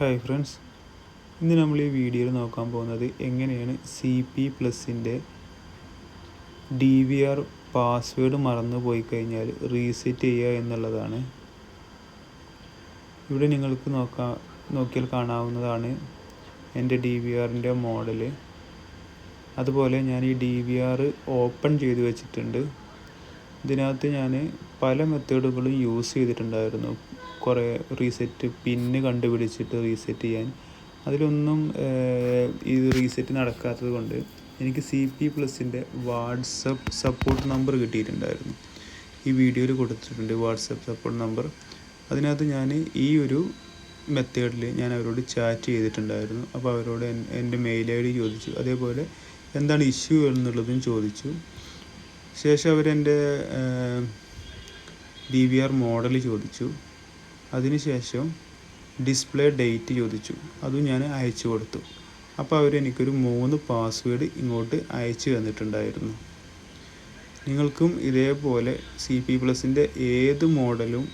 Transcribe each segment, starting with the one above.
Hi friends, ഇന്ന് നമ്മൾ ഈ വീഡിയോയിൽ നോക്കാൻ പോകുന്നത് എങ്ങനെയാണ് CP+ൻ്റെ DVR പാസ്വേഡ് മറന്നു പോയി കഴിഞ്ഞാൽ റീസെറ്റ് ചെയ്യുക എന്നുള്ളതാണ്. ഇവിടെ നിങ്ങൾക്ക് നോക്കിയാൽ കാണാവുന്നതാണ് എൻ്റെ DVRൻ്റെ മോഡൽ. അതുപോലെ ഞാൻ ഈ DVR ഓപ്പൺ ചെയ്ത് വെച്ചിട്ടുണ്ട്. ഇതിനകത്ത് ഞാൻ പല മെത്തേഡുകളും യൂസ് ചെയ്തിട്ടുണ്ടായിരുന്നു. കുറേ റീസെറ്റ് പിന്ന് കണ്ടുപിടിച്ചിട്ട് റീസെറ്റ് ചെയ്യാൻ. അതിലൊന്നും ഇത് റീസെറ്റ് നടക്കാത്തത് കൊണ്ട് എനിക്ക് CP+ൻ്റെ വാട്സപ്പ് സപ്പോർട്ട് നമ്പർ കിട്ടിയിട്ടുണ്ടായിരുന്നു. ഈ വീഡിയോയിൽ കൊടുത്തിട്ടുണ്ട് വാട്സപ്പ് സപ്പോർട്ട് നമ്പർ. അതിനകത്ത് ഞാൻ ഈ ഒരു മെത്തേഡിൽ ഞാൻ അവരോട് ചാറ്റ് ചെയ്തിട്ടുണ്ടായിരുന്നു. അപ്പോൾ അവരോട് എൻ്റെ മെയിൽ ID ചോദിച്ചു. അതേപോലെ എന്താണ് ഇഷ്യൂ എന്നുള്ളതും ചോദിച്ചു. ശേഷം അവരെൻ്റെ DVR മോഡൽ ചോദിച്ചു. അതിനുശേഷം ഡിസ്പ്ലേ ഡേറ്റ് ചോദിച്ചു. അതും ഞാൻ അയച്ചു കൊടുത്തു. അപ്പോൾ അവരെനിക്കൊരു 3 പാസ്വേഡ് ഇങ്ങോട്ട് അയച്ചു തന്നിട്ടുണ്ടായിരുന്നു. നിങ്ങൾക്കും ഇതേപോലെ CP+ൻ്റെ ഏത് മോഡലും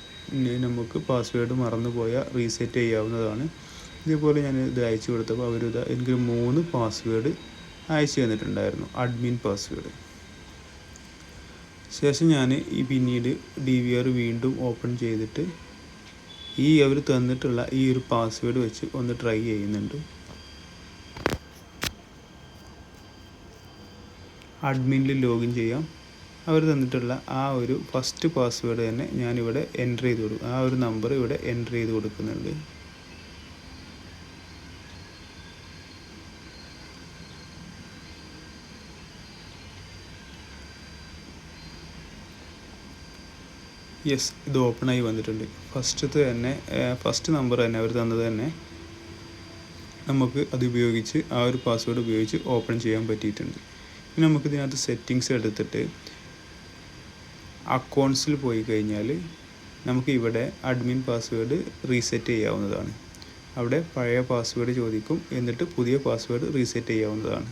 നമുക്ക് പാസ്വേഡ് മറന്നു പോയാൽ റീസെറ്റ് ചെയ്യാവുന്നതാണ്. ഇതേപോലെ ഞാൻ ഇത് അയച്ചു കൊടുത്തപ്പോൾ എനിക്കൊരു 3 പാസ്വേഡ് അയച്ചു തന്നിട്ടുണ്ടായിരുന്നു, അഡ്മിൻ പാസ്വേഡ്. ശേഷം ഞാൻ പിന്നീട് DVR വീണ്ടും ഓപ്പൺ ചെയ്തിട്ട് അവർ തന്നിട്ടുള്ള ഈ ഒരു പാസ്വേഡ് വെച്ച് ഒന്ന് ട്രൈ ചെയ്യുന്നുണ്ട്. അഡ്മിനിൽ ലോഗിൻ ചെയ്യാം. അവർ തന്നിട്ടുള്ള ആ ഒരു ഫസ്റ്റ് പാസ്വേഡ് തന്നെ ഞാനിവിടെ എൻ്റർ ചെയ്ത് കൊടുക്കും. ആ ഒരു നമ്പർ ഇവിടെ എൻ്റർ ചെയ്ത് കൊടുക്കുന്നുണ്ട്. യെസ്, ഇത് ഓപ്പണായി വന്നിട്ടുണ്ട്. ഫസ്റ്റ് നമ്പർ തന്നെ അവർ തന്നത് തന്നെ നമുക്ക് അത് ഉപയോഗിച്ച് ആ ഒരു പാസ്വേഡ് ഉപയോഗിച്ച് ഓപ്പൺ ചെയ്യാൻ പറ്റിയിട്ടുണ്ട്. ഇനി നമുക്ക് ഇതിനകത്ത് സെറ്റിങ്സ് എടുത്തിട്ട് അക്കൗണ്ട്സിൽ പോയി കഴിഞ്ഞാൽ നമുക്ക് ഇവിടെ അഡ്മിൻ പാസ്വേഡ് റീസെറ്റ് ചെയ്യാവുന്നതാണ്. അവിടെ പഴയ പാസ്വേഡ് ചോദിക്കും, എന്നിട്ട് പുതിയ പാസ്വേഡ് റീസെറ്റ് ചെയ്യാവുന്നതാണ്.